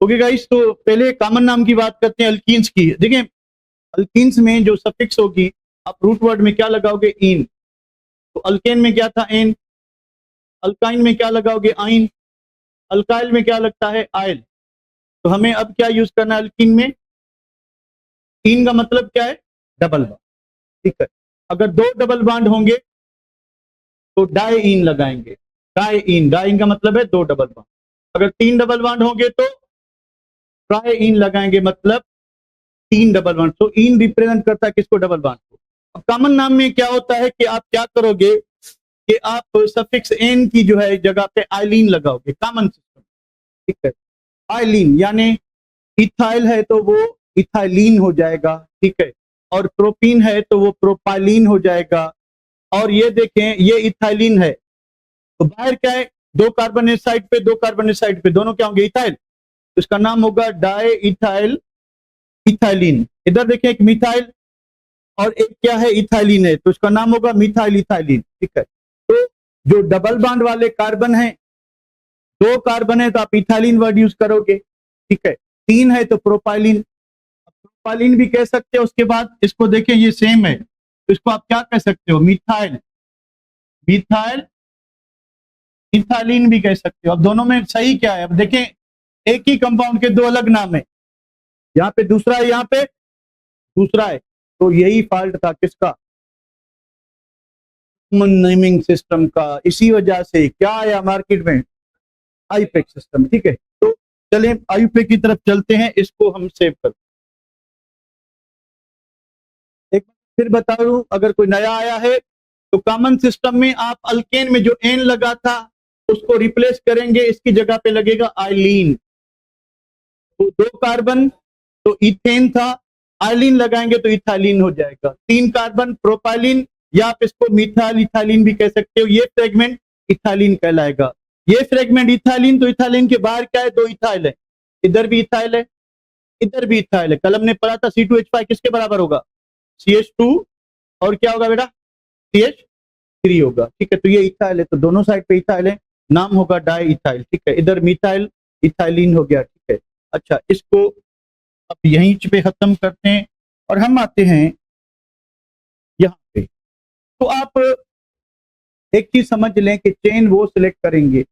Okay guys, तो पहले common नाम की बात करते हैं अल्कीन्स की। देखिए अल्कीन्स में जो सफिक्स होगी, आप रूट वर्ड में क्या लगाओगे? इन। तो अल्केन में क्या था? एन। अल्काइन में क्या लगाओगे? आइन। अल्काइल में क्या लगता है? आयल। तो हमें अब क्या यूज करना है अल्कीन में? इन का मतलब क्या है? Double bond. ठीक है, अगर दो डबल बॉन्ड होंगे तो डाई इन लगाएंगे। डाई इन, डाई इन का मतलब है दो डबल बॉन्ड। अगर तीन डबल बॉन्ड होंगे तो ट्राई इन लगाएंगे, मतलब तीन डबल बॉन्ड। तो इन रिप्रेजेंट करता है किसको? डबल बॉन्ड को। अब कॉमन नाम में क्या होता है कि आप क्या करोगे कि आप सफिक्स एन की जो है जगह पे आइलीन लगाओगे। कॉमन सिस्टम, ठीक है। आइलीन यानी इथाइल है तो वो इथाइलीन हो जाएगा, ठीक है। और प्रोपीन है तो वो प्रोपाइलीन हो जाएगा। और ये देखें, ये इथाइलीन है तो बाहर क्या है? दो कार्बन इस साइड पे, दो कार्बन इस साइड पे, दोनों क्या होंगे? इथाइल। तो इसका नाम होगा डाई इथाइल इथाइलिन। इधर देखें, एक मिथाइल और एक क्या है? इथाइलिन है, तो इसका नाम होगा मिथाइल इथाइलिन, ठीक है। तो जो डबल बॉन्ड वाले कार्बन है, दो कार्बन है तो आप इथाइलिन वर्ड यूज करोगे, ठीक है। तीन है तो प्रोपाइलिन, प्रोपाइलिन भी कह सकते हो। उसके बाद इसको देखें, ये सेम है तो इसको आप क्या कह सकते हो? मिथाइल, मिथाइल इथाइलिन भी कह सकते हो। अब दोनों में सही क्या है? अब देखें, एक ही कंपाउंड के दो अलग नाम है, यहाँ पे दूसरा है, यहाँ पे दूसरा है। तो यही फॉल्ट था किसका? नेमिंग सिस्टम का। इसी वजह से क्या आया मार्केट में? आईपैक सिस्टम, ठीक है। तो चलिए आईपैक की तरफ चलते हैं, इसको हम सेव कर। एक फिर बता दूं, अगर कोई नया आया है तो कॉमन सिस्टम में आप अल्केन में जो एन लगा था उसको रिप्लेस करेंगे, इसकी जगह पे लगेगा आइलीन। तो दो कार्बन तो इथेन था, आइलीन लगाएंगे तो इथाइलिन हो जाएगा। तीन कार्बन प्रोपाइलिन, या आप इसको मिथाइल इथाइलिन भी कह सकते हो। ये फ्रेगमेंट इथाइलिन कहलाएगा। ये फ्रेगमेंट इथाइलिन, तो इथाइलिन के बाहर क्या है? दो इथाइल है, इधर भी इथाइल है, इधर भी इथाइल है। कलम ने पढ़ा था C2H5 किसके बराबर होगा? CH2 और क्या होगा बेटा? CH3 होगा, ठीक है। तो ये इथाइल है तो दोनों साइड पे इथाइल है, नाम होगा डाई इथाइल, ठीक है। इधर मिथाइल इथाइलिन हो गया, ठीक है। अच्छा, इसको अब यहीं पे खत्म करते हैं और हम आते हैं यहाँ पे। तो आप एक चीज समझ लें कि चेन वो सिलेक्ट करेंगे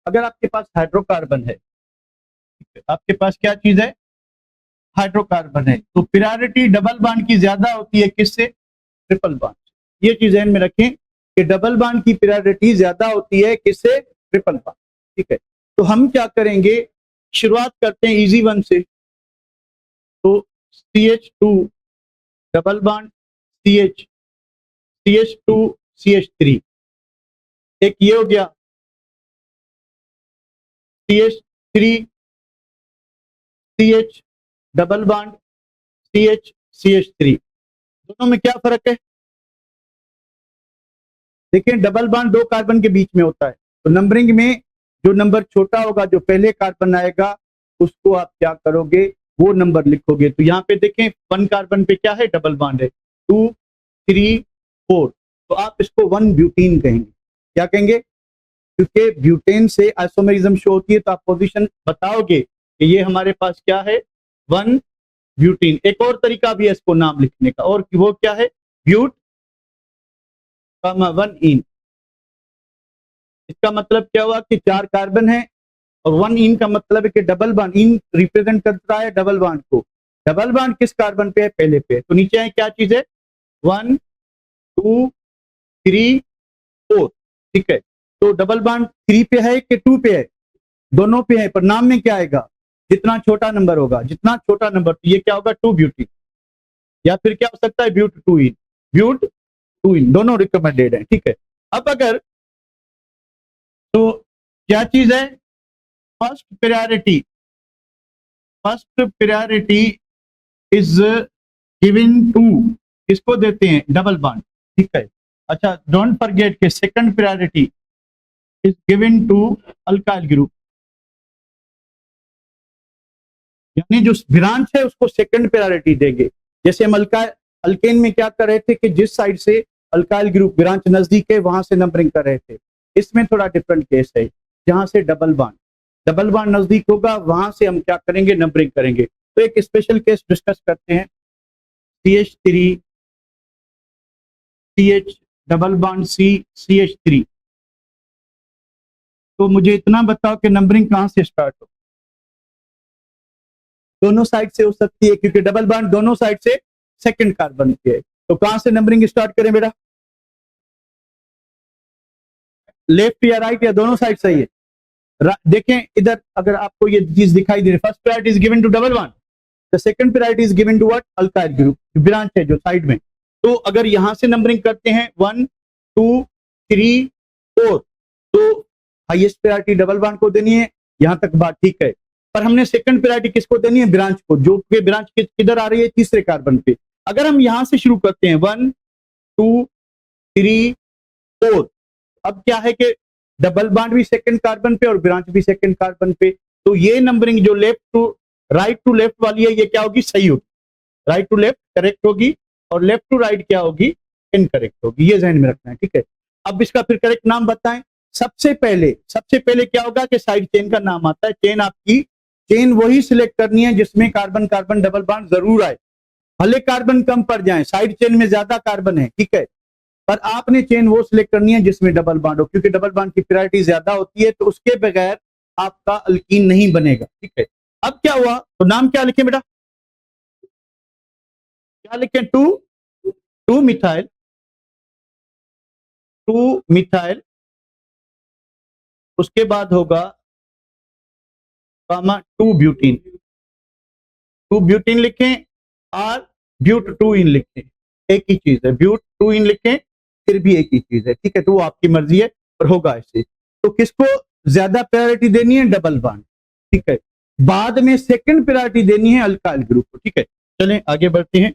अगर आपके पास हाइड्रोकार्बन है, ठीक है? आपके पास क्या चीज है? हाइड्रोकार्बन है, तो प्रायोरिटी डबल बॉन्ड की ज्यादा होती है किससे? Triple bond. ये चीज ध्यान में रखें कि डबल बॉन्ड की प्रायोरिटी ज्यादा होती है किससे? ट्रिपल बॉन्ड, ठीक है। तो हम क्या करेंगे, शुरुआत करते हैं इजी वन से। तो CH2 double bond CH, CH2 CH3, एक ये हो गया। CH3 CH double bond CH CH3, दोनों में क्या फर्क है? देखिए डबल बॉन्ड दो कार्बन के बीच में होता है, तो नंबरिंग में जो नंबर छोटा होगा, जो पहले कार्बन आएगा उसको आप क्या करोगे? वो नंबर लिखोगे। तो यहाँ पे देखें, वन कार्बन पे क्या है? डबल बॉन्ड है, 2 3 4, तो आप इसको 1 ब्यूटीन कहेंगे। क्या कहेंगे? क्योंकि ब्यूटेन से आइसोमेरिज्म शो होती है, तो आप पोजीशन बताओगे कि ये हमारे पास क्या है? 1 ब्यूटीन। एक और तरीका भी है इसको नाम लिखने का, और वो क्या है? ब्यूट 1 इन। इसका मतलब क्या हुआ कि 4 कार्बन है और 1 इन का मतलब है कि डबल बॉन्ड। इन रिप्रेजेंट करता है डबल बॉन्ड को। डबल बॉन्ड किस कार्बन पे है? पहले पे। तो नीचे है क्या चीज है? 1 2 3 4, ठीक है। तो डबल बॉन्ड 3 पे है कि 2 पे है? दोनों पे है, पर नाम में क्या आएगा? जितना छोटा नंबर होगा, जितना छोटा नंबर, तो ये क्या होगा? 2 ब्यूटीन। या फिर क्या हो सकता है? ब्यूट 2 इन। ब्यूट 2 इन, दोनों रिकमेंडेड है, ठीक है। अब अगर तो क्या चीज है? First priority, first priority is given to, किसको देते हैं? डबल बॉन्ड, ठीक है। अच्छा, डोंट फॉरगेट के second priority is given to alkyl group, यानी जो ब्रांच है उसको सेकंड प्रायोरिटी देंगे। जैसे हम अल्केन में क्या कर रहे थे कि जिस साइड से अल्काइल ग्रुप ब्रांच नजदीक है वहां से नंबरिंग कर रहे थे। इसमें थोड़ा डिफरेंट केस है, जहां से डबल बॉन्ड, डबल बॉन्ड नजदीक होगा वहां से हम क्या करेंगे, नंबरिंग करेंगे। तो एक स्पेशल केस डिस्कस करते हैं, CH3 CH double bond C CH3। तो मुझे इतना बताओ कि नंबरिंग कहां से स्टार्ट हो? दोनों साइड से हो सकती है, क्योंकि डबल बॉन्ड दोनों साइड से सेकंड कार्बन पे है। तो कहां से नंबरिंग स्टार्ट करें बेटा? लेफ्ट या राइट या दोनों साइड सही है? देखें इधर, अगर आपको ये चीज दिखाई दे रही, first priority is given to double bond, the second priority is given to what, alkyl group, branch है जो साइड में। तो अगर यहां से नंबरिंग करते हैं 1 2 3 4, तो हाईएस्ट प्रायोरिटी डबल बॉन्ड को देनी है, यहां तक बात ठीक है। पर हमने सेकंड प्रायोरिटी किसको देनी है? ब्रांच को, जो कि ब्रांच किधर आ रही है? तीसरे कार्बन पे। अगर हम यहां से शुरू करते हैं 1 2 3 4, अब क्या है कि डबल बॉन्ड भी सेकंड कार्बन पे और ब्रांच भी सेकंड कार्बन पे, तो ये नंबरिंग जो लेफ्ट टू लेफ्ट वाली है, ये क्या होगी? सही होगी। राइट टू लेफ्ट करेक्ट होगी और लेफ्ट टू राइट क्या होगी? इनकरेक्ट होगी। ये ध्यान में रखना है, ठीक है। अब इसका फिर करेक्ट नाम बताएं। सबसे पहले क्या होगा कि साइड चेन का नाम आता है। चेन आपकी, चेन वही सिलेक्ट करनी है जिसमें कार्बन कार्बन डबल बॉन्ड जरूर आए, भले कार्बन कम पड़ जाए, साइड चेन में ज्यादा कार्बन है, ठीक है, पर आपने चेन वो सिलेक्ट करनी है जिसमें डबल बॉन्ड हो, क्योंकि डबल बॉन्ड की प्रायोरिटी ज्यादा होती है, तो उसके बगैर आपका अल्कीन नहीं बनेगा, ठीक है। अब क्या हुआ, तो नाम क्या लिखें बेटा? क्या लिखें? टू मिथाइल, उसके बाद होगा कामा 2 ब्यूटीन, लिखें, और ब्यूट 2 इन लिखें, एक ही चीज है, ब्यूट 2 इन लिखें, फिर भी एक ही चीज है, ठीक है। तो वो आपकी मर्जी है, और होगा ऐसे। तो किसको ज्यादा प्रायोरिटी देनी है? डबल बॉन्ड, ठीक है। बाद में सेकंड प्रायोरिटी देनी है अल्काइल ग्रुप को, ठीक है। चलें आगे बढ़ते हैं।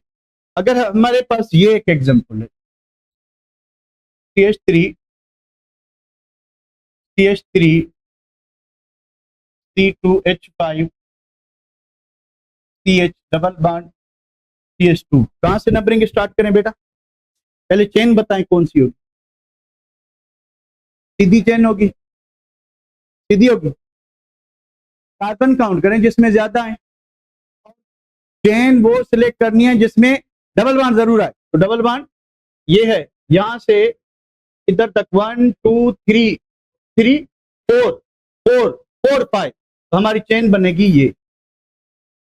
अगर हमारे पास ये एक एग्जांपल है, CH3 C2H5 CH double bond CH2, कहां से नंबरिंग स्टार्ट करें बेटा? पहले चेन बताएं कौन सी होगी? सीधी चेन होगी, सीधी होगी। कार्बन काउंट करें जिसमें ज्यादा है, चेन वो सिलेक्ट करनी है जिसमें डबल बॉन्ड जरूर आए। तो डबल बॉन्ड ये है, यहां से इधर तक 1 2 3 4 4 4 5, तो हमारी चेन बनेगी ये,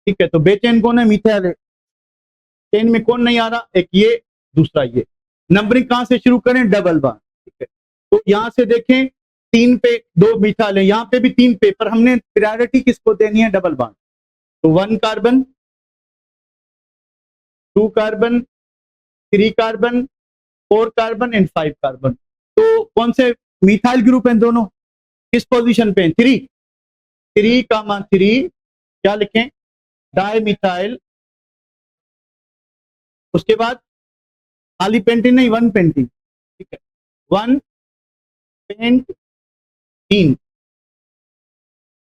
ठीक है। तो बेचेन कौन है? मिथाइल है। चेन में कौन नहीं आ रहा? एक ये, दूसरा ये। नंबरिंग कहां से शुरू करें? डबल बॉन्ड, ठीक है। तो यहां से देखें 3 पे 2 मिथाइल है, यहां पे भी 3 पे, पर हमने प्रायोरिटी किसको देनी है? Double bond. तो 1 carbon, 2 carbon, 3 carbon, 4 carbon and 5 carbon. तो कौन से मिथाइल ग्रुप हैं दोनों? किस पोजीशन पे हैं? 3 क्या लिखें? Di methyl. उसके बाद खाली पेंटीन नहीं, 1 पेंटीन, ठीक है, 1 पेंटीन।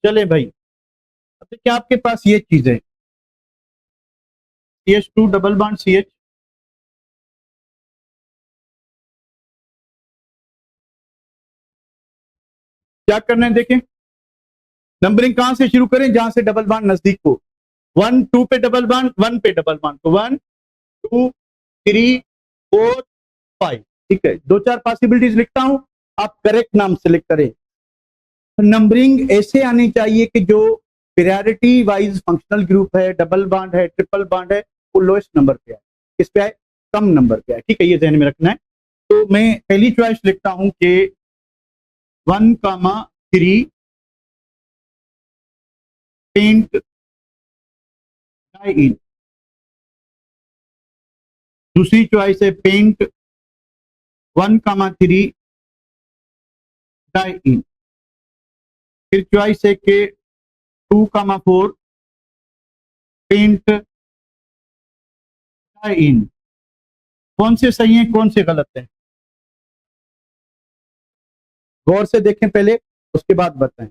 चले भाई, अब देखिए आपके पास ये चीज है, CH2 डबल बॉन्ड CH, क्या करना है देखें। नंबरिंग कहां से शुरू करें? जहां से डबल बॉन्ड नजदीक हो। 1 2 पे डबल बॉन्ड, 1 पे डबल बॉन्ड, तो 1 2 3 4 5, ठीक है। 2-4 पॉसिबिलिटीज लिखता हूं, आप करेक्ट नाम सेलेक्ट करें। नंबरिंग ऐसे आनी चाहिए कि जो प्रायोरिटी वाइज फंक्शनल ग्रुप है, डबल बॉन्ड है, ट्रिपल बॉन्ड है, वो लोएस्ट नंबर पे आए, किस पे आए? कम नंबर पे आए, ठीक है, ये ध्यान में रखना है। तो मैं पहली चॉइस लिखता हूं कि 1,3 पेंट डाई इन। दूसरी चॉइस है पेंट 1,3 डाई इन। फिर चॉइस है कि 2,4 पेंट डाई इन। कौन से सही हैं, कौन से गलत हैं? गौर से देखें पहले, उसके बाद बताएं।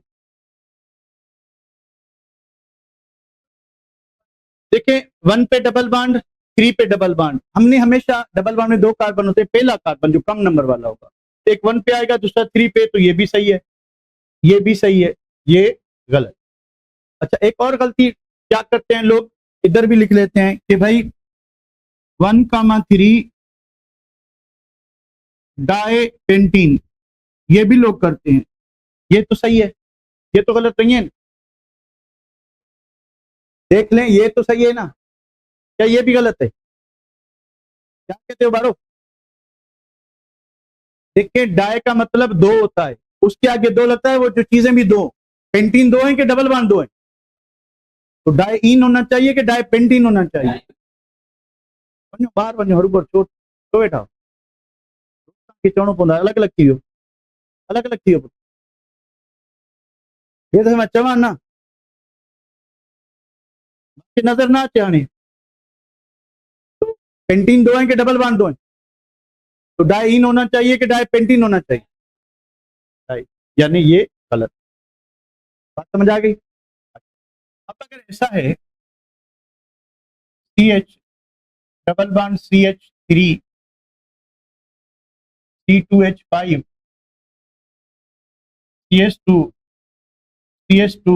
देखें 1 पे डबल बॉन्ड, 3 पे डबल बॉन्ड। हमने हमेशा डबल बॉन्ड में 2 कार्बन होते हैं, पहला कार्बन जो कम नंबर वाला होगा, एक 1 पे आएगा, दूसरा 3 पे, तो ये भी सही है, ये भी सही है, ये गलत। अच्छा, एक और गलती क्या करते हैं लोग, इधर भी लिख लेते हैं कि भाई 1,3 डाई पेंटीन, ये भी लोग करते हैं। ये तो सही है, ये तो गलत नहीं है। देख लें, ये तो सही है ना, क्या ये भी गलत है? क्या कहते हो बारो? देखिए, डाई का मतलब दो होता है, उसके आगे दो लगता है, वो जो चीजें भी दो। पेंटीन दो है कि डबल बॉन्ड दो है? तो डाई इन होना चाहिए कि डाई पेंटीन होना चाहिए? बाहर बनो हर छोट तो बेटा खींचणो पवंदो आहे, अलग अलग थी वियो, अलग अलग थी वियो। ये तो मैं चवां ना, कि नजर ना अचे हाणे। तो पेंटीन दो है कि डबल बॉन्ड दो है? तो डाई इन होना चाहिए कि डाई पेंटीन होना चाहिए? डाई, यानी ये गलत। बात समझ आ गई? अब अगर ऐसा है CH double bond CH3 C2H5 CH2 CH2,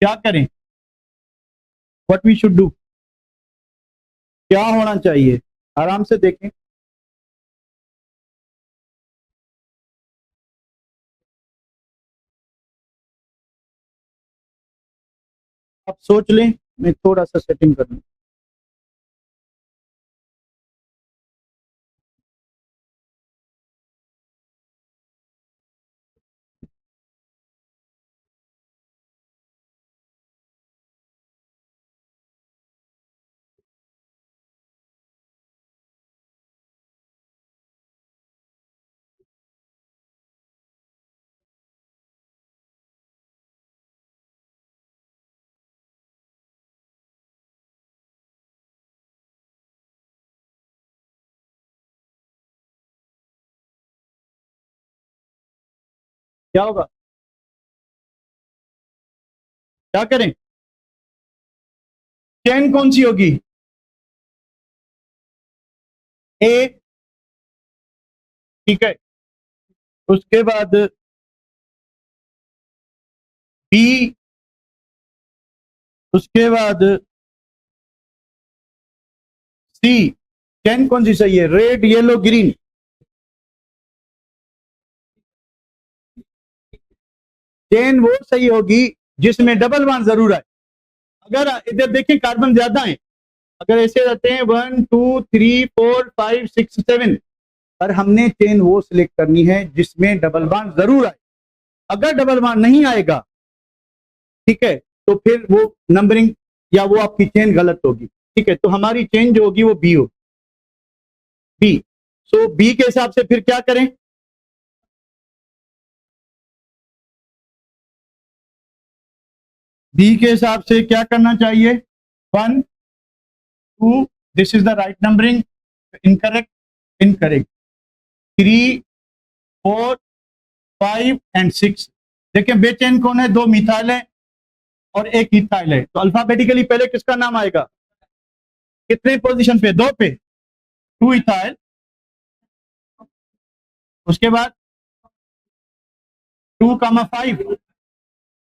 क्या करें? व्हाट वी शुड डू, क्या होना चाहिए? आराम से देखें। आप सोच लें, मैं थोड़ा सा सेटिंग कर लूं। क्या होगा, क्या करें? चेन कौन सी होगी? ए, ठीक है। उसके बाद बी, उसके बाद सी। चेन कौन सी सही है? Red, yellow, green? चेन वो सही होगी जिसमें डबल बॉन्ड जरूर है। अगर इधर देखें कार्बन ज्यादा है, अगर ऐसे रहते हैं 1 2 3 4 5 6 7, पर हमने चेन वो सिलेक्ट करनी है जिसमें डबल बॉन्ड जरूर आए। अगर डबल बॉन्ड नहीं आएगा, ठीक है, तो फिर वो नंबरिंग या वो आपकी चेन गलत होगी। ठीक है, तो हमारी चेन जो होगी वो बी होगी, बी। सो बी के हिसाब से फिर क्या करें? बी के हिसाब से क्या करना चाहिए? 1 2, this is the right numbering, incorrect, incorrect, 3 4 5 and 6। देखिए बेचैन कौन है? दो मिथाइल है और एक इथाइल है, तो अल्फाबेटिकली पहले किसका नाम आएगा? कितने पोजीशन पे? दो पे, 2 इथाइल, उसके बाद 2,5,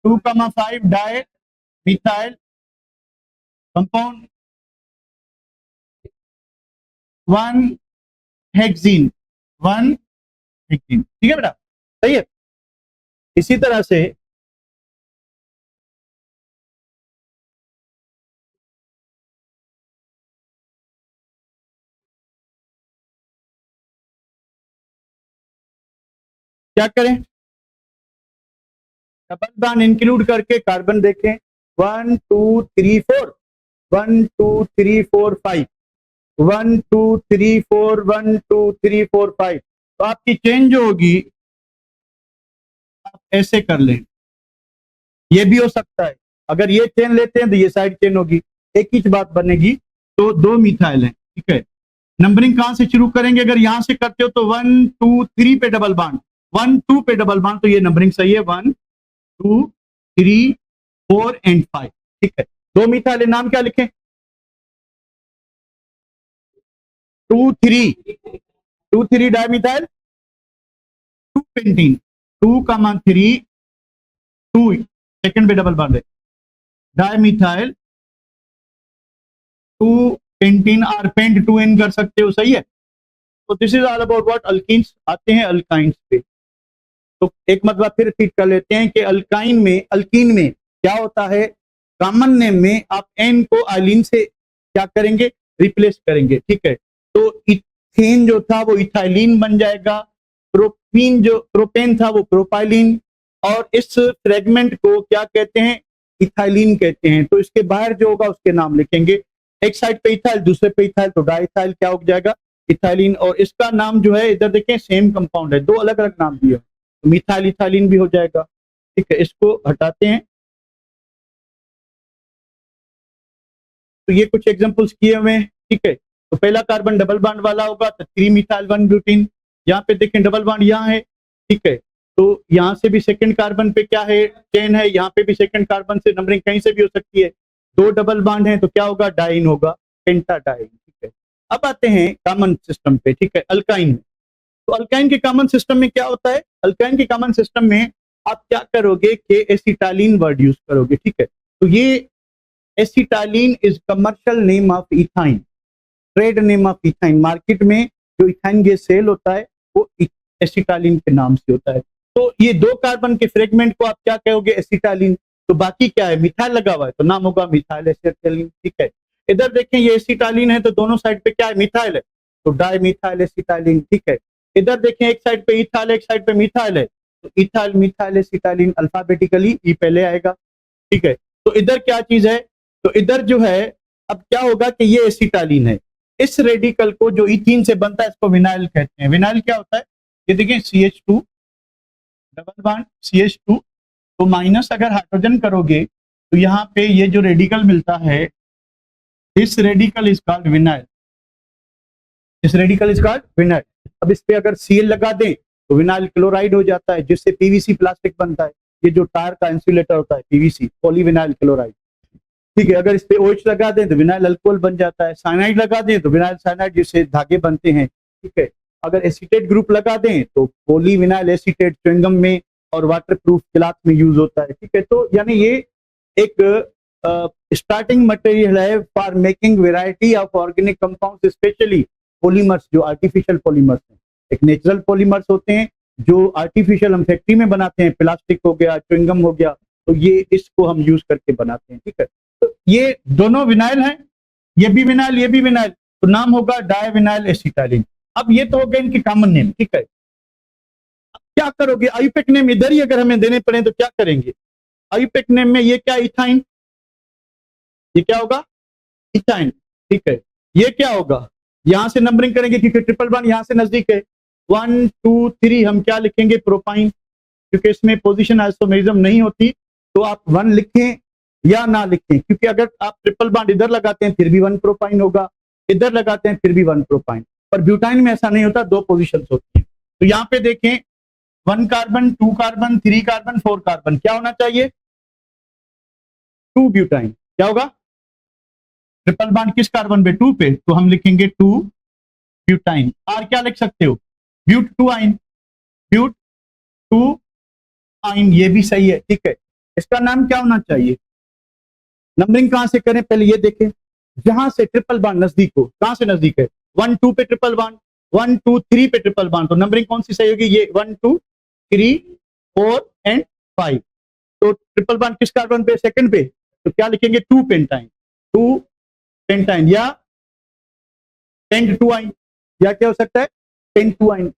2,5 di methyl compound, 1 hexene, 1 hexene. ठीक है बेटा, सही है। इसी तरह से क्या करें? डबल बॉन्ड इंक्लूड करके कार्बन देखें, 1 2 3 4, 1 2 3 4 5, 1 2 3 4, 1 2 3 4 5। तो आपकी चेन जो होगी आप ऐसे कर लें, ये भी हो सकता है। अगर ये चेन लेते हैं तो ये साइड चेन होगी, एक ही बात बनेगी। तो दो मिथाइल है, ठीक है। नंबरिंग कहां से शुरू करेंगे? अगर यहां से करते हो तो 1 2 3 पे डबल बॉन्ड, 1 2 पे डबल बॉन्ड, तो ये नंबरिंग सही है, 1 2 3 4 एंड 5। ठीक है, दो मिथाइल है, नाम क्या लिखें? 2 3, 2 3 dimethyl, two pentene, 2,3 2 second पे डबल बॉन्ड है, डाइमिथाइल 2 पेंटीन और पेंट 2n कर सकते हो, सही है। तो this is all about what alkenes. आते हैं अल्काइंस पे। तो एक मतलब फिर रिपीट कर लेते हैं कि अल्कीन में क्या होता है, कॉमन नेम में आप एन को आइलिन से क्या करेंगे, रिप्लेस करेंगे, ठीक है। तो इथेन जो था वो इथाइलिन बन जाएगा, प्रोपेन था वो प्रोपाइलिन, और इस फ्रेगमेंट को क्या कहते हैं, इथाइलिन कहते हैं। तो इसके बाहर जो होगा उसके नाम लिखेंगे, एक साइड पे इथाइल दूसरे पे इथाइल, तो डाइथाइल क्या हो जाएगा, इथाइलिन। और इसका नाम जो है इधर देखें सेम कंपाउंड है, दो अलग अलग नाम दिए, तो मिथाइल इथाइलिन भी हो जाएगा, ठीक है। इसको हटाते हैं। तो ये कुछ एग्जांपल्स किए हुए हैं, ठीक है। तो पहला कार्बन डबल बॉन्ड वाला होगा तो 3 मिथाइल 1 ब्यूटीन, यहाँ पे देखें डबल बॉन्ड यहाँ है, ठीक है। तो यहाँ से भी सेकंड कार्बन पे क्या है, चेन है, यहाँ पे भी सेकंड कार्बन से नंबरिंग कहीं से भी हो सकती है, दो डबल बॉन्ड है तो क्या होगा, डाइन होगा, पेंटाडाइन, ठीक है। अब आते हैं कॉमन सिस्टम पे, ठीक है, अल्काइन में। तो अल्काइन के कॉमन सिस्टम में क्या होता है, अल्काइन के कॉमन सिस्टम में आप क्या करोगे कि एसिटालीन वर्ड यूज करोगे, ठीक है। तो ये acetylene is commercial name of ethyne, trade name of ethyne. Market में जो इथाइन गैस सेल होता है वो एसिटालीन के नाम से होता है। तो ये दो कार्बन के फ्रेगमेंट को आप क्या कहोगे, एसिटालीन। तो बाकी क्या है, मिथाइल लगा हुआ है तो नाम होगा मिथाइल एसिटालीन, ठीक है। इधर देखें ये एसिटालीन है तो दोनों साइड पे क्या है, मिथाइल है, तो डाई मिथाइल एसिटालीन, ठीक है। इधर देखें एक साइड पे इथाइल एक साइड पे मिथाइल है, तो इथाइल मिथाइल एसिटालीन, अल्फाबेटिकली ई पहले आएगा, ठीक है। तो इधर क्या चीज है, तो इधर जो है अब क्या होगा कि ये एसिटालीन है, इस रेडिकल को जो इथीन से बनता है इसको विनाइल कहते हैं। विनाइल क्या होता है, ये देखिए CH2 डबल बॉन्ड CH2, तो माइनस अगर हाइड्रोजन करोगे तो यहाँ पे ये जो रेडिकल मिलता है, this radical is called vinyl, this radical is called vinyl. अब इस पे अगर Cl लगा दें तो विनाइल क्लोराइड हो जाता है, जिससे पीवीसी प्लास्टिक बनता है। ये जो टायर का इंसुलेटर होता है पीवीसी, पॉलीविनाइल क्लोराइड, ठीक है। अगर इस पे OH लगा दें तो विनाइल अल्कोहल बन जाता है, साइनाइड लगा दें तो विनाइल साइनाइड, जिससे धागे बनते हैं, ठीक है। अगर एसीटेट ग्रुप लगा दें तो पॉलीविनाइल एसीटेट च्युइंगम में और वाटरप्रूफ क्लॉथ में यूज होता है, ठीक है। तो यानी ये एक स्टार्टिंग मटेरियल है for making variety of organic compounds, specially polymers, जो आर्टिफिशियल पॉलीमर्स हैं। एक नेचुरल पॉलीमर्स होते हैं जो आर्टिफिशियल हम फैक्ट्री में बनाते हैं, प्लास्टिक हो गया, च्युइंगम हो गया, तो ये इसको हम यूज करके बनाते हैं, ठीक है। तो ये दोनों विनाइल हैं, ये भी विनाइल ये भी विनाइल, तो नाम होगा डाइविनाइल एसिटालीन। अब ये तो हो गए इनके कॉमन नेम, ठीक है। अब क्या करोगे, आईयूपैक नेम इधर ही अगर हमें देने पड़े तो क्या करेंगे, आईयूपैक नेम में ये क्या, इथाइन, ये क्या होगा, इथाइन, ठीक है। ये क्या होगा, यहां से नंबरिंग करेंगे क्योंकि ट्रिपल बॉन्ड यहां से नजदीक है, 1 2 3 हम क्या लिखेंगे, प्रोपाइन, क्योंकि इसमें पोजीशन आइसोमेरिज्म नहीं होती, तो आप 1 लिखें या ना लिखें, क्योंकि अगर आप ट्रिपल बॉन्ड इधर लगाते हैं फिर भी 1 प्रोपाइन होगा, इधर लगाते हैं फिर भी 1 प्रोपाइन। पर ब्यूटाइन में ऐसा नहीं होता, दो पोजीशंस होती हैं। तो यहाँ पे देखें 1 कार्बन 2 कार्बन 3 कार्बन 4 कार्बन, क्या होना चाहिए, 2 ब्यूटाइन, क्या होगा, ट्रिपल बॉन्ड किस कार्बन पे, 2 पे, तो हम लिखेंगे 2 ब्यूटाइन। और क्या लिख सकते हो, ब्यूट 2 आइन, ब्यूट 2 आइन, ये भी सही है, ठीक है। इसका नाम क्या होना चाहिए, नंबरिंग कहां से करें, पहले ये देखें, जहां से ट्रिपल बॉन्ड नजदीक हो, कहां से नजदीक है, 1 2 पे ट्रिपल बॉन्ड, 1 2 3 पे ट्रिपल बॉन्ड, तो नंबरिंग कौन सी सही होगी, ये 1 2 3 4 एंड 5। तो ट्रिपल बॉन्ड किस कार्बन पे, सेकंड पे, तो क्या लिखेंगे, 2 पेंटाइन, 2 पेंटाइन, या पेंट 2 आइन, या क्या हो सकता है, पेंट 2 आइन।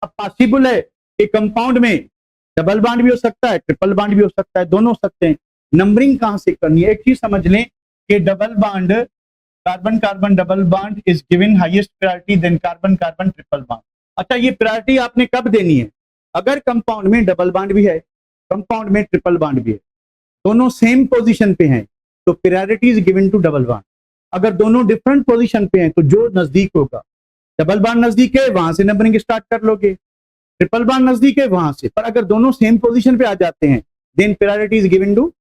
अब पॉसिबल है कि कंपाउंड में डबल बॉन्ड भी हो सकता है, ट्रिपल बॉन्ड भी हो सकता है, दोनों हो सकते हैं। नंबरिंग कहां से करनी है, एक चीज समझ लें कि double bond, carbon carbon double bond is given highest priority then carbon carbon triple bond. अच्छा, ये प्रायोरिटी आपने कब देनी है, अगर कंपाउंड में डबल बॉन्ड भी है, कंपाउंड में ट्रिपल बॉन्ड भी है, दोनों सेम पोजीशन पे हैं, तो priority is given to double bond. अगर दोनों डिफरेंट पोजीशन पे हैं तो जो नजदीक होगा, डबल बॉन्ड नजदीक है वहां से नंबरिंग स्टार्ट कर लोगे, ट्रिपल बॉन्ड नजदीक है वहां से, पर अगर दोनों सेम पोजीशन पे आ जाते हैं then priority is given to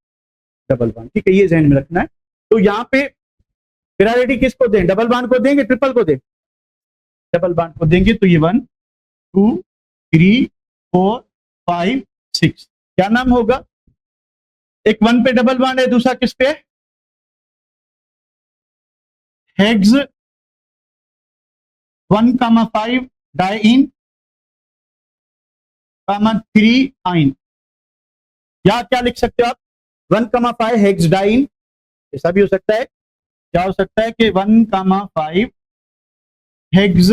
double bond, ठीक है, ये ध्यान में रखना है। तो यहाँ पे प्रायोरिटी किसको दें, डबल बॉन्ड को देंगे, ट्रिपल को दें, डबल बॉन्ड को देंगे, तो ये 1 2 3 4 5 6, क्या नाम होगा? एक 1 पे डबल बॉन्ड है, दूसरा किस पे? हेक्स 1,5 डाइइन 3 आइन, या क्या लिख सकते हो आप? 1,5 हेक्स डाइइन, ऐसा भी हो सकता है। क्या हो सकता है कि 1,5 हेक्स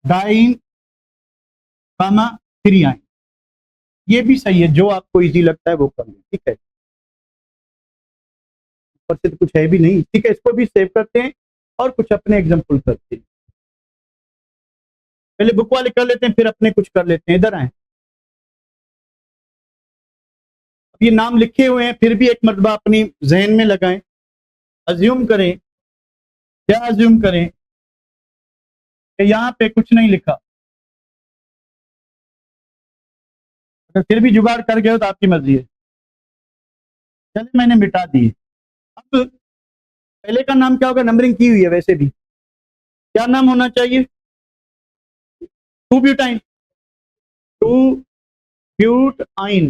डाइइन 3 आइन, ये भी सही है, जो आपको इजी लगता है वो कर लें, ठीक है। ऊपर से तो कुछ है भी नहीं, ठीक है, इसको भी सेव करते हैं और कुछ अपने एग्जांपल करते हैं। पहले बुक वाले कर लेते हैं, फिर अपने कुछ कर लेते हैं। इधर आए, अब ये नाम लिखे हुए हैं, फिर भी एक मरतबा अपनी जहन में लगाएं। अज्यूम करें, क्या अज्यूम करें कि यहाँ पे कुछ नहीं लिखा। अगर फिर भी जुगाड़ कर गए हो तो आपकी मर्जी है। चलिए मैंने मिटा दिए। अब पहले का नाम क्या होगा? नंबरिंग की हुई है वैसे भी, क्या नाम होना चाहिए? 2 ब्यूटाइन, 2 ब्यूटाइन,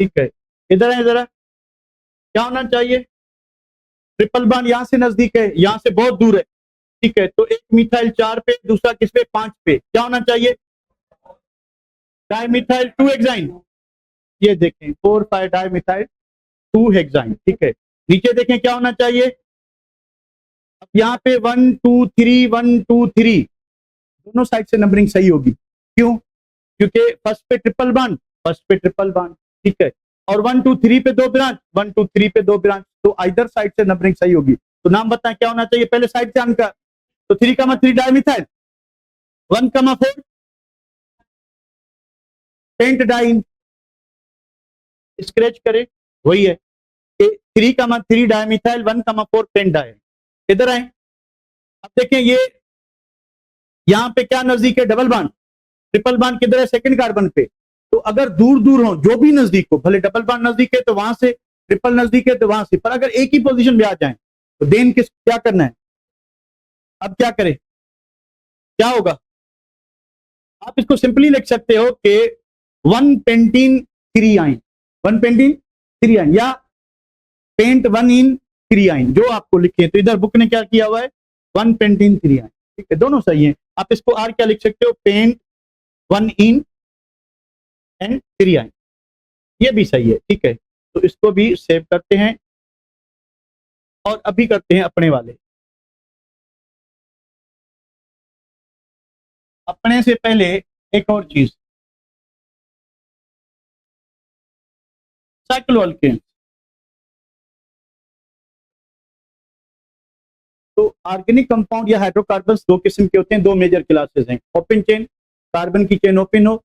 ठीक है। इधर है जरा, क्या होना चाहिए? ट्रिपल बॉन्ड यहाँ से नजदीक है, यहाँ से बहुत दूर है, ठीक है। तो एक मिथाइल 4 पे, दूसरा किस पे? 5 पे, क्या होना चाहिए? डाइमिथाइल 2 हेक्साइन, ये देखें 4 5 डाइमिथाइल 2 हेक्साइन, ठीक है। नीचे देखें क्या होना चाहिए? अब यहाँ पे 1 2 3 1 2 3, दोनों साइड से नंबरिंग सही होगी। क्यों? क्योंकि फर्स्ट पे ट्रिपल बॉन्ड, फर्स्ट पे ट्रिपल बॉन्ड, ठीक है। और 1 2 3 पे 2 ब्रांच, 1 2 3 पे 2 ब्रांच, तो इधर साइड से नंबरिंग सही होगी। तो नाम बताएं क्या होना चाहिए? पहले साइड से आंका, तो 3,3 डाइमिथाइल, 1,4 पेंट डाइन, स्क्रैच करे, वही है 3,3 डाइमिथाइल 1,4 पेंट डाइन। इधर आए, अब देखें ये यहाँ पे क्या नजदीक है? Double bond. ट्रिपल बॉन्ड किधर है? सेकंड कार्बन पे। तो अगर दूर दूर हो, जो भी नजदीक हो, भले डबल बॉन्ड नजदीक है तो वहां से, ट्रिपल नजदीक है तो वहां से, पर अगर एक ही पोजीशन में आ जाए तो देन किस क्या करना है? अब क्या करें? क्या होगा? आप इसको सिंपली लिख सकते हो कि 1 पेंटीन 3 आइन, 1 पेंटीन 3 आइन, या पेंट 1 इन 3 आइन, जो आपको लिखे। तो इधर बुक ने क्या किया हुआ है? 1 पेंटीन 3 आइन, ठीक है, दोनों सही है। आप इसको आर क्या लिख सकते हो? पेंट 1 इन एंड 3 आइन, ये भी सही है, ठीक है। तो इसको भी सेव करते हैं और अभी करते हैं अपने वाले। अपने से पहले एक और चीज, साइक्लोअल्केन। तो ऑर्गेनिक कंपाउंड या हाइड्रोकार्बन्स दो किस्म के होते हैं, दो मेजर क्लासेस हैं। ओपन चेन, कार्बन की चेन ओपन हो,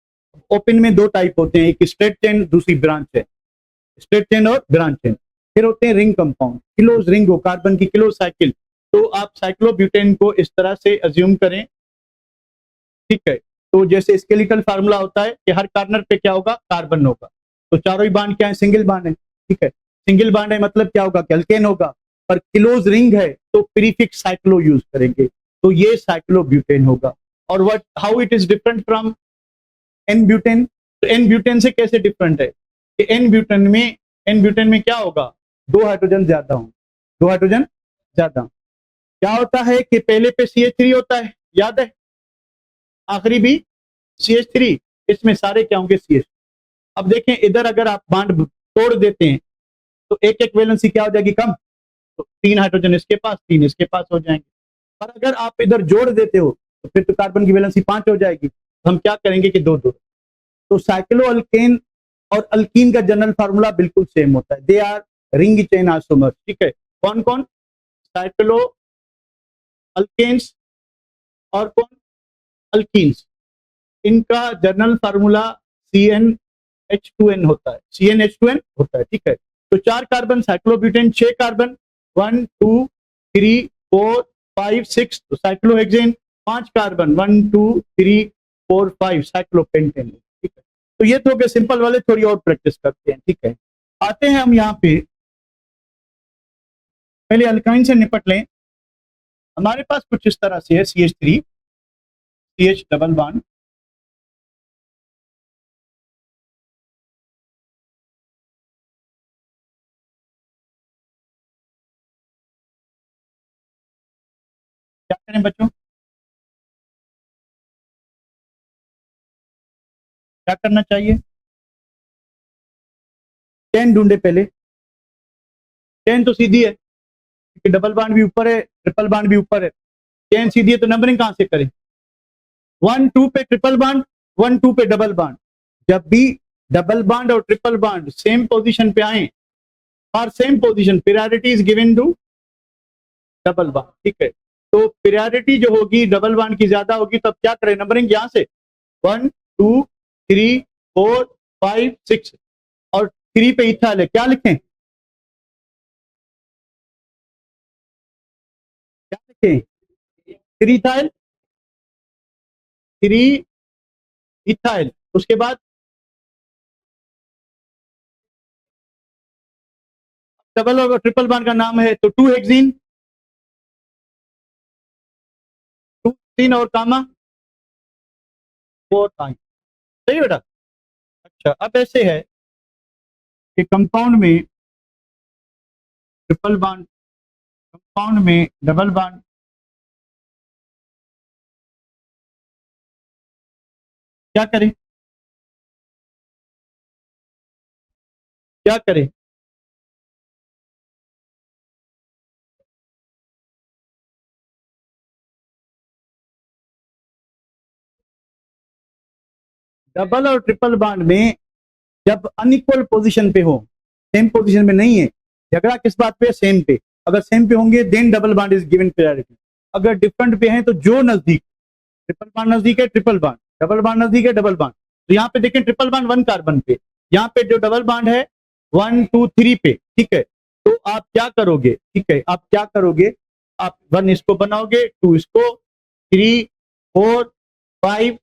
ओपन में दो टाइप होते हैं, एक स्ट्रेट चेन, दूसरी ब्रांच चेन, स्ट्रेट चेन और ब्रांच चेन। फिर होते हैं रिंग कंपाउंड, क्लोज रिंग हो, कार्बन की क्लोज साइकिल। तो आप साइक्लोब्यूटेन को इस तरह से अज्यूम करें, ठीक है। तो जैसे स्केलेटल फार्मूला होता है कि हर कॉर्नर पे क्या होगा? कार्बन होगा। तो चारों ही बांड क्या है? सिंगल बांड है, ठीक है। सिंगल बांड है मतलब क्या होगा? कि अल्केन होगा। पर क्लोज रिंग है तो प्रीफिक्स साइक्लो यूज करेंगे, तो ये साइक्लोब्यूटेन होगा। और what how it is different from n butane? तो एन ब्यूटेन से कैसे डिफरेंट है? कि एन ब्यूटेन में क्या होगा? दो हाइड्रोजन ज्यादा होंगे, दो हाइड्रोजन ज्यादा। क्या होता है कि पहले पे CH3 होता है, याद है, आखिरी भी CH3, इसमें सारे क्या होंगे? CH। अब देखें इधर अगर आप बांड तोड़ देते हैं तो एक एक वैलेंसी क्या हो जाएगी? कम। तो 3 हाइड्रोजन इसके पास, 3 इसके पास हो जाएंगे। पर अगर आप इधर जोड़ देते हो तो फिर तो कार्बन की वैलेंसी 5 हो जाएगी। तो हम क्या करेंगे कि दो दो। तो साइक्लो अल्केन और अल्कीन का जनरल फार्मूला बिल्कुल सेम होता है, they R ring chain isomer, ठीक है। कौन कौन? साइक्लो अल्केन्स और कौन? अल्कीन्स। इनका जनरल फार्मूला CnH2n होता है, CnH2n होता है, ठीक है। तो 4 कार्बन साइक्लोब्यूटेन, 6 कार्बन, 1 2 3 4 5 6, तो साइक्लोहेक्सेन। 5 कार्बन, 1 2 3 4 5 साइक्लोपेंटेन, ठीक है। तो ये तो हो गए सिंपल वाले, थोड़ी और प्रैक्टिस करते हैं, ठीक है। आते हैं हम यहाँ पे, पहले अल्काइन से निपट लें। हमारे पास कुछ इस तरह से है, CH3 CH डबल बॉन्ड, करें बच्चों, क्या करना चाहिए? चेन ढूंढे पहले। चेन तो सीधी है क्योंकि डबल बांड भी ऊपर है, ट्रिपल बांड भी ऊपर है। चेन सीधी है तो नंबरिंग कहां से करें? 1 2 पे ट्रिपल बांड, 1 2 पे डबल बांड। जब भी डबल बांड और ट्रिपल बांड सेम पोजीशन पे आए, और same position, priority is given to double bond, ठीक है। तो प्रायोरिटी जो होगी डबल बांड की ज्यादा होगी, तब क्या करें? नंबरिंग यहां से 1 2 3 4 5 6, और 3 पे इथाइल है, क्या लिखें? क्या लिखें? 3 इथाइल, 3 इथाइल। उसके बाद डबल और ट्रिपल बांड का नाम है तो 2 हेक्सीन, 2 तीन और कामा 4 टाइम। सही है बेटा? अच्छा, अब ऐसे है कि कंपाउंड में ट्रिपल बांड, कंपाउंड में डबल बांड, क्या करें? क्या करें? डबल और ट्रिपल बांड में जब अनइक्वल पोजीशन पे हो, सेम पोजीशन में नहीं है, झगड़ा किस बात पे? सेम पे। अगर सेम पे होंगे then double bond is given priority. अगर डिफरेंट पे हैं तो जो नजदीक, ट्रिपल बांड नजदीक है ट्रिपल बांड, डबल बांड नजदीक है डबल बांड। तो यहाँ पे देखें ट्रिपल बांड 1 कार्बन पे, यहाँ पे जो डबल बांड है 1 2 3 पे, ठीक है। तो आप क्या करोगे? ठीक है, आप क्या करोगे? आप 1 इसको बनाओगे, 2 इसको, 3 4 5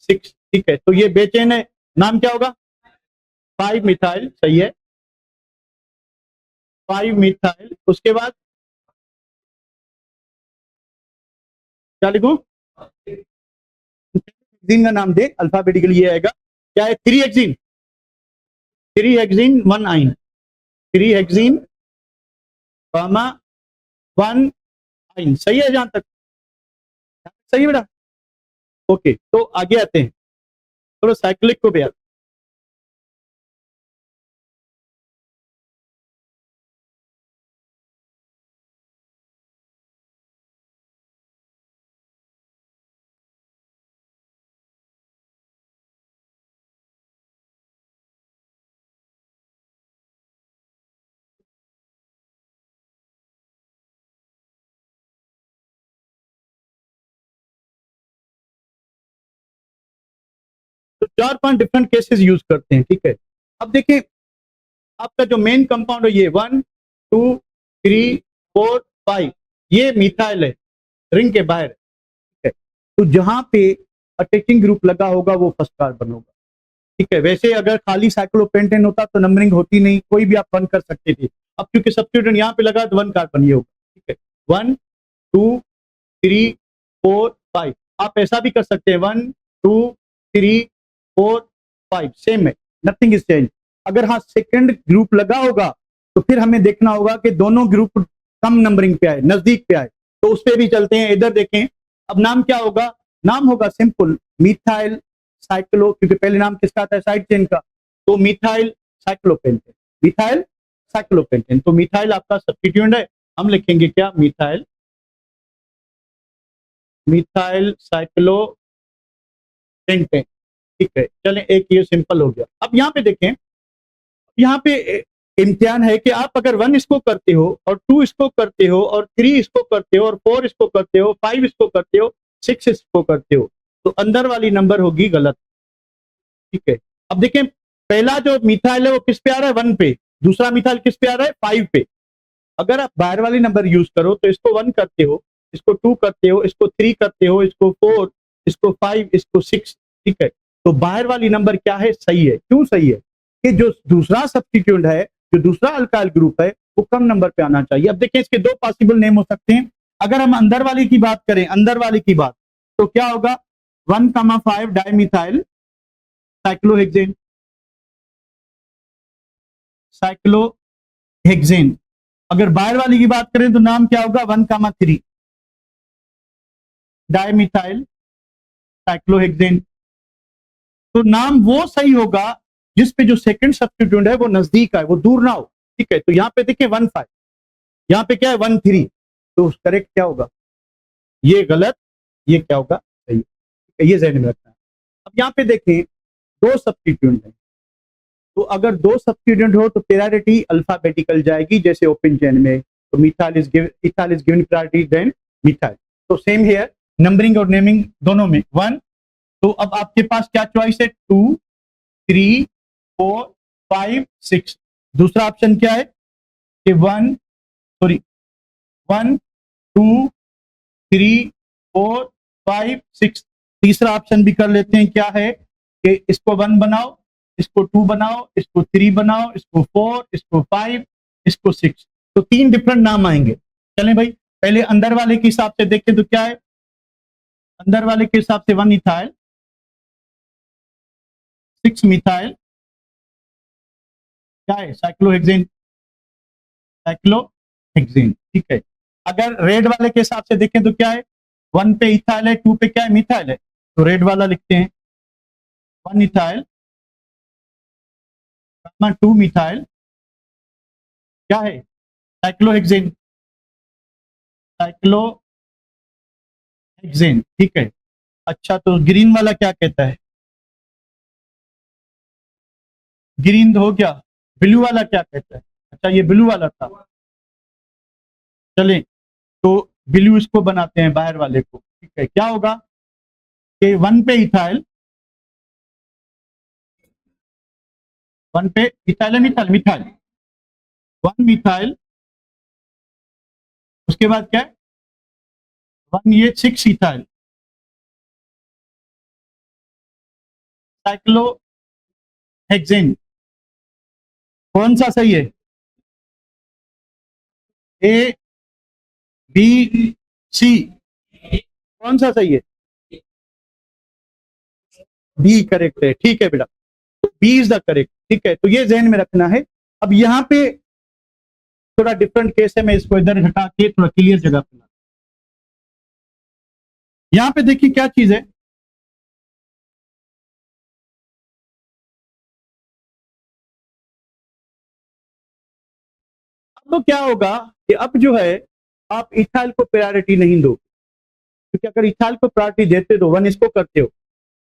6, ठीक है। तो ये बेचैन है, नाम क्या होगा? 5 मिथाइल, सही है, 5 मिथाइल। उसके बाद क्या लिखूं? हेक्सीन का नाम दे, अल्फाबेटिकली ये आएगा, क्या है? 3 हेक्सीन, 3 हेक्सीन 1 आइन, 3 हेक्सीन कामा 1 आइन। सही है जहां तक? सही है बेटा? ओके, तो आगे आते हैं, थोड़ा साइक्लिक को भी। तो 4 5 डिफरेंट केसेस यूज करते हैं, ठीक है। अब देखिए, आपका जो मेन कंपाउंड है ये 1 2 3 4 5, ये मिथाइल है, रिंग के बाहर, ठीक है। तो जहां पे अटैचिंग ग्रुप लगा होगा वो फर्स्ट कार्बन होगा, ठीक है। वैसे अगर खाली साइक्लोपेंटेन होता तो नंबरिंग होती नहीं, कोई भी आप वन कर सकते थे। अब क्योंकि सब्स्टिट्यूएंट यहाँ पे लगा तो 1 कार्बन ये होगा, ठीक है। 1 2 3 4 5, आप ऐसा भी कर सकते हैं, 1 2 3 4 5, सेम है, नथिंग इज चेंज। अगर हाँ सेकंड ग्रुप लगा होगा तो फिर हमें देखना होगा कि दोनों ग्रुप कम नंबरिंग पे आए, नजदीक पे आए, तो उस पर भी चलते हैं। इधर देखें, अब नाम क्या होगा? नाम होगा सिंपल, मिथाइल साइक्लो, क्योंकि पहले नाम किसका आता है? साइड चेन का, तो मिथाइल साइक्लोपेंटेन, मिथाइल साइक्लोपेंटेन। तो मिथाइल आपका सब्स्टिट्यूएंट है, हम लिखेंगे क्या? मिथाइल, मिथाइल साइक्लोपेंटेन, ठीक है। चलें, एक ये सिंपल हो गया। अब यहाँ पे देखें, यहाँ पे इम्तिहान है कि आप अगर 1 इसको करते हो और 2 इसको करते हो और 3 इसको करते हो और 4 इसको करते हो, 5 इसको करते हो, 6 इसको करते हो, तो अंदर वाली नंबर होगी गलत, ठीक है। अब देखें, पहला जो मिथाइल है वो किस पे आ रहा है? 1 पे। दूसरा मिथाइल किस पे आ रहा है? 5 पे। अगर आप बाहर वाली नंबर यूज करो तो इसको 1 करते हो, इसको 2 करते हो, इसको 3 करते हो, इसको 4, इसको 5, इसको 6, ठीक है। तो बाहर वाली नंबर क्या है? सही है। क्यों सही है? कि जो दूसरा सब्स्टिट्यूएंट है, जो दूसरा अल्काइल ग्रुप है, वो कम नंबर पे आना चाहिए। अब देखिए, इसके दो पॉसिबल नेम हो सकते हैं। अगर हम अंदर वाली की बात करें, अंदर वाली की बात, तो क्या होगा? 1 5 डाइमिथाइल साइक्लोहेक्सेन, साइक्लोहेक्सेन। अगर बाहर वाली की बात करें तो नाम क्या होगा? 1 3, डायमिथाइल साइक्लोहेक्सेन। तो नाम वो सही होगा जिस पे जो सेकंड सब्स्टिट्यूएंट है वो नजदीक है, वो दूर ना हो। ठीक है, तो यहाँ पे देखिए 1,5, यहाँ पे क्या है 1,3, तो करेक्ट क्या होगा? ये गलत, ये क्या होगा? सही। ठीक है, ये ध्यान में रखना है। अब यहाँ पे देखें दो सब्स्टिट्यूएंट है, तो अगर दो सब्स्टिट्यूएंट हो तो प्रायोरिटी अल्फाबेटिकल जाएगी, जैसे ओपन चेन में, तो methyl is given priority then methyl. तो सेम हियर, नंबरिंग और नेमिंग दोनों में 1। तो अब आपके पास क्या चॉइस है? 2, 3, 4, 5, 6। दूसरा ऑप्शन क्या है कि 1 2 3 4 5 6। तीसरा ऑप्शन भी कर लेते हैं, क्या है कि इसको 1 बनाओ, इसको 2 बनाओ, इसको 3 बनाओ, इसको 4, इसको 5, इसको 6। तो 3 डिफरेंट नाम आएंगे। चलें भाई, पहले अंदर वाले के हिसाब से देखें तो क्या है? अंदर वाले के हिसाब से 1 इथाइल, 6 मिथाइल, क्या है? Cyclohexane, cyclohexane. ठीक है। अगर रेड वाले के हिसाब से देखें तो क्या है? 1 पे इथाइल है, 2 पे क्या है? मिथाइल है, तो रेड वाला लिखते हैं 1 इथाइल, 2 मिथाइल, क्या है? Cyclohexane, cyclohexane. ठीक है। अच्छा, तो ग्रीन वाला क्या कहता है? ग्रीन हो गया। ब्लू वाला क्या कहता है? अच्छा, ये ब्लू वाला था। चलें, तो ब्लू इसको बनाते हैं बाहर वाले को। ठीक है, क्या होगा कि 1 पे इथाइल, 1 पे इथाइल है, मिथाइल, मिथाइल, 1 मिथाइल, उसके बाद क्या है? 1 ये 6 इथाइल, साइक्लोहेक्सेन। कौन सा सही है? ए, बी, सी, कौन सा सही है? बी करेक्ट है। ठीक है बेटा, तो बी इज द करेक्ट। ठीक है, तो ये ध्यान में रखना है। अब यहाँ पे थोड़ा डिफरेंट केस है, मैं इसको इधर हटा के थोड़ा क्लियर जगह पे ला। यहाँ पे देखिए क्या चीज है, अब क्या होगा कि अब जो है आप इथाइल को प्रायोरिटी नहीं दो, क्योंकि अगर इथाइल को प्रायोरिटी देते तो 1 इसको करते हो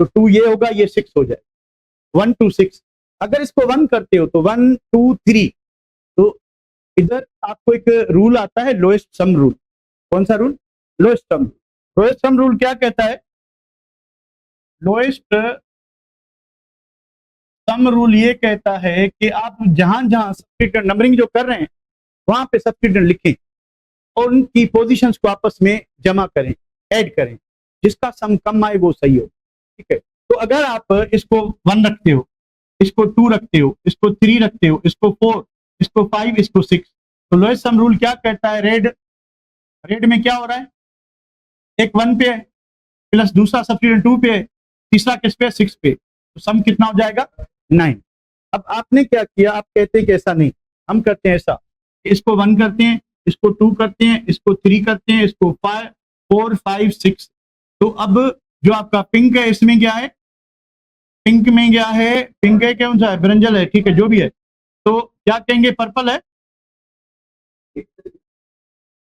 तो 2 ये होगा, ये 6 हो जाए, 1 2 6। अगर इसको 1 करते हो तो 1 2 3। तो इधर आपको एक रूल आता है, लोएस्ट सम रूल। कौन सा रूल? लोएस्ट सम। लोएस्ट सम रूल क्या कहता है? लोएस्ट सम रूल ये कहता है कि आप जहां जहां सब्स्टिट्यूएंट नंबरिंग जो कर रहे हैं वहां पे सब्स्टिट्यूएंट लिखें और उनकी पोजीशंस को आपस में जमा करें, ऐड करें, जिसका सम कम आए वो सही हो। ठीक है, तो अगर आप इसको 1 रखते हो, इसको 2 रखते हो, इसको 3 रखते हो, इसको 4, इसको 5, इसको 6, तो लोएस्ट सम रूल क्या कहता है? रेड, रेड में क्या हो रहा है? एक 1 पे है, प्लस दूसरा सब्स्टिट्यूएंट 2 पे है, तीसरा किस पे? 6 पे, तो सम कितना हो जाएगा? 9। अब आपने क्या किया, आप कहते हैं कि ऐसा नहीं, हम करते हैं ऐसा, इसको 1 करते हैं, इसको 2 करते हैं, इसको 3 करते हैं, इसको 5 4 5 6। तो अब जो आपका पिंक है इसमें क्या है? पिंक में क्या है? पिंक है, कौन सा है? ब्रिंजल है। ठीक है, जो भी है, तो क्या कहेंगे? पर्पल है।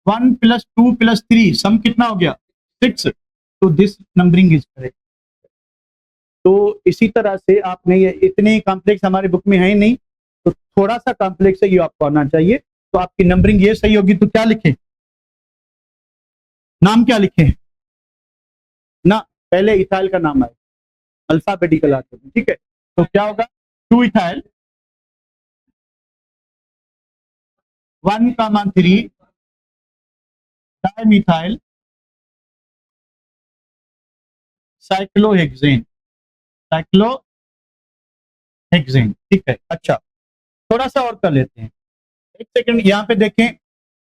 1 + 2 + 3 सम कितना हो गया? 6। तो दिस नंबरिंग इज करेक्ट। तो इसी तरह से आपने, ये इतने कॉम्प्लेक्स हमारे बुक में है ही नहीं, तो थोड़ा सा कॉम्प्लेक्स है, ये आपको आना चाहिए। तो आपकी नंबरिंग ये सही होगी, तो क्या लिखें? नाम क्या लिखें ना? पहले इथाइल का नाम आए, अल्फाबेटिकल आते हैं। ठीक है, तो क्या होगा? 2 इथाइल, 1,3 डायमिथाइल साइक्लोहेक्सेन, साइक्लोहेक्सेन। ठीक है। अच्छा, थोड़ा सा और कर लेते हैं, एक सेकंड। यहाँ पे देखें,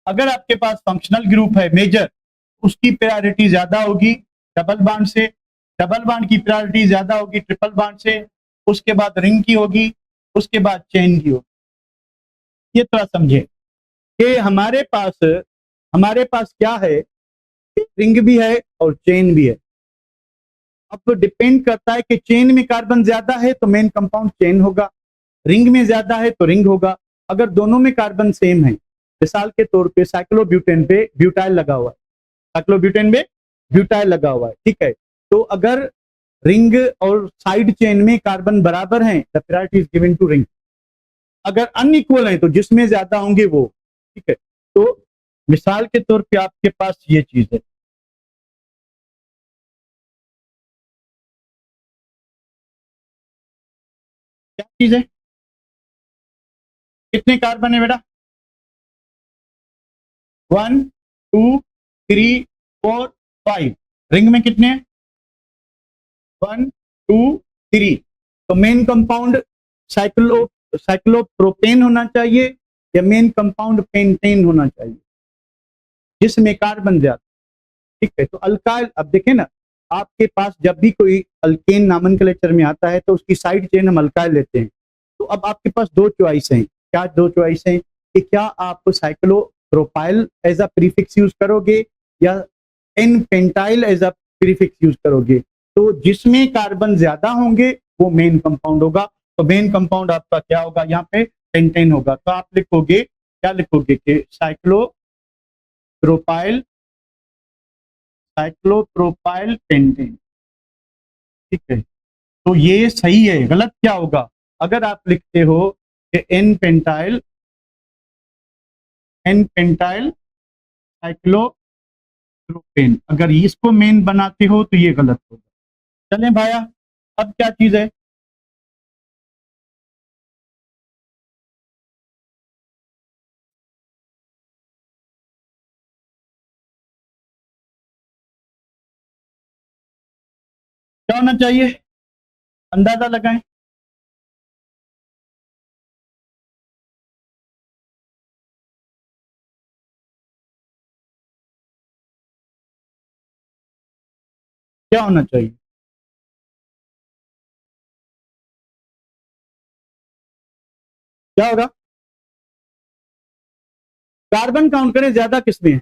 अगर आपके पास फंक्शनल ग्रुप है मेजर, उसकी प्रायोरिटी ज्यादा होगी डबल बॉन्ड से, डबल बॉन्ड की प्रायोरिटी ज्यादा होगी ट्रिपल बॉन्ड से, उसके बाद रिंग की होगी, उसके बाद चेन की होगी। ये थोड़ा समझे कि हमारे पास क्या है रिंग भी है और चेन भी है। अब डिपेंड करता है कि चेन में कार्बन ज्यादा है तो मेन कंपाउंड चेन होगा, रिंग में ज्यादा है तो रिंग होगा। अगर दोनों में कार्बन सेम है, मिसाल के तौर पे साइक्लोब्यूटेन पे ब्यूटाइल लगा हुआ है, साइक्लोब्यूटेन में ब्यूटाइल लगा हुआ है, ठीक है। तो अगर रिंग और साइड चेन में कार्बन बराबर हैं, the priority is given to ring. अगर अनइक्वल है तो जिसमें ज्यादा होंगे वो, ठीक है। तो मिसाल के तौर पे आपके पास ये चीज है, क्या चीज है, कितने कार्बन है बेटा? 1 2 3 4 5। रिंग में कितने हैं? 1 2 3। तो मेन कंपाउंड साइक्लोप्रोपेन होना चाहिए या मेन कंपाउंड पेंटेन होना चाहिए, जिसमें कार्बन ज्यादा, ठीक है। तो अल्काइल, अब देखें ना, आपके पास जब भी कोई अल्केन नॉमेनक्लेचर में आता है तो उसकी साइड चेन हम अल्काइल लेते हैं। तो अब आपके पास दो चॉइस हैं, क्या दो चॉइस हैं कि क्या आप cyclopropyl as a prefix use करोगे या n pentyl as a prefix use करोगे। तो जिसमें कार्बन ज्यादा होंगे वो मेन कंपाउंड होगा। तो मेन कंपाउंड आपका क्या होगा, यहाँ पे पेंटेन होगा। तो आप लिखोगे, क्या लिखोगे कि साइक्लोप्रोपाइल, साइक्लोप्रोपाइल पेंटेन, ठीक है। तो ये सही है, गलत क्या होगा? अगर आप लिखते हो कि n pentyl, n pentyl cyclopropane, अगर इसको मेन बनाते हो तो ये गलत होगा। चलें भाया, अब क्या चीज है, क्या होना चाहिए, अंदाजा लगाएं। क्या होना चाहिए? क्या होगा? कार्बन काउंट करें, ज्यादा किसमें है?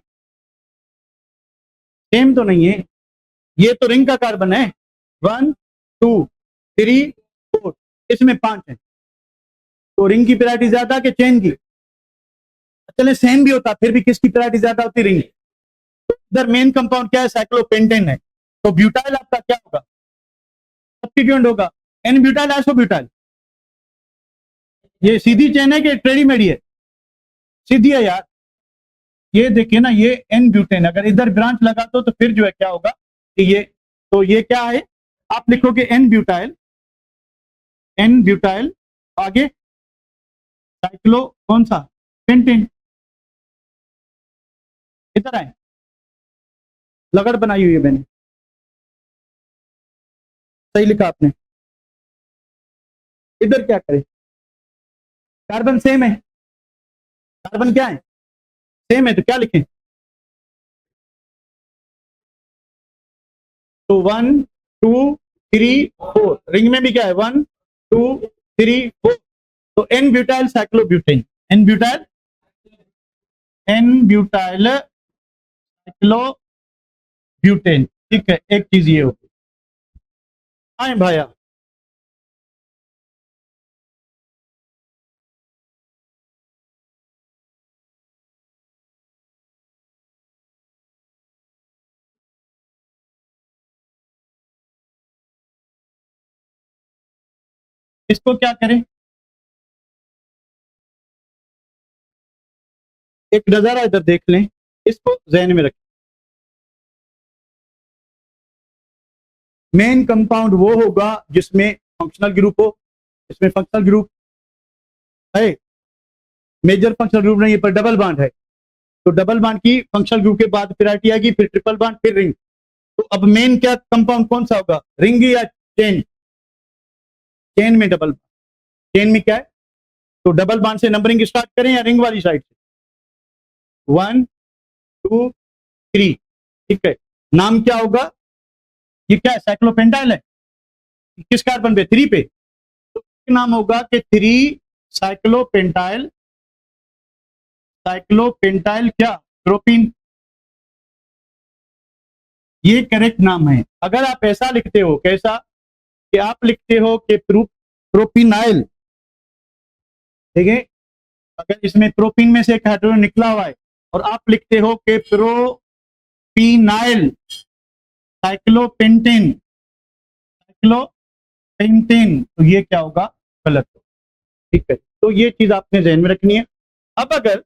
सेम तो नहीं है, ये तो रिंग का कार्बन है। 1 2 3 4, इसमें 5 है। तो रिंग की प्रायोरिटी ज्यादा कि चेन की? चले सेम भी होता फिर भी किसकी प्रायोरिटी ज्यादा होती, रिंग। इधर मेन कंपाउंड क्या है, साइक्लोपेंटेन है। तो ब्यूटाइल आपका क्या होगा, सब्स्टिट्यूएंट होगा, एन ब्यूटाइल आइसो ब्यूटाइल। ये सीधी चेन है कि टेढ़ी मेढ़ी है? सीधी है यार। ये देखिए ना, ये एन ब्यूटेन, अगर इधर ब्रांच लगा तो फिर जो है क्या होगा कि ये, तो ये क्या है, आप लिखोगे एन ब्यूटाइल, एन ब्यूटाइल, आगे साइक्लो कौन सा, पेंटेन। इधर आए, लगड़ बनाई हुई है मैंने, सही लिखा आपने। इधर क्या करें, कार्बन सेम है, कार्बन क्या है, सेम है, तो क्या लिखें? तो 1 2 3 4, रिंग में भी क्या है, 1 2 3 4। तो n butyl cyclobutane, n butyl, n butyl cyclobutane, ठीक है। एक चीज ये होगी, आए भाया, इसको क्या करें, एक नजारा इधर देख लें, इसको जहन में रखें। मेन कंपाउंड वो होगा जिसमें फंक्शनल ग्रुप हो, इसमें फंक्शनल ग्रुप है, मेजर फंक्शनल ग्रुप नहीं है पर डबल बॉन्ड है। तो डबल बॉन्ड की फंक्शनल ग्रुप के बाद प्रायोरिटी आएगी, फिर ट्रिपल बॉन्ड, फिर रिंग। तो अब मेन क्या कंपाउंड कौन सा होगा, रिंग या चेन? चेन में डबल, चेन में क्या है, तो डबल बॉन्ड से नंबरिंग स्टार्ट करें या रिंग वाली साइड से? 1 2 3, ठीक है। नाम क्या होगा, ये क्या है, साइक्लोपेंटाइल है, किस कार्बन पे, 3 पे। तो नाम होगा कि 3 साइक्लोपेंटाइल, साइक्लोपेंटाइल क्या, प्रोपीन। ये करेक्ट नाम है। अगर आप ऐसा लिखते हो, कैसा कि आप लिखते हो कि प्रोपिनाइल, ठीक है, अगर इसमें प्रोपिन में से एक हाइड्रोजन निकला हुआ है और आप लिखते हो कि प्रोपिनाइल साइक्लोपेंटेन, साइक्लोपेंटेन, तो ये क्या होगा? गलत हो। ठीक है, तो ये चीज आपने ध्यान में रखनी है। अब अगर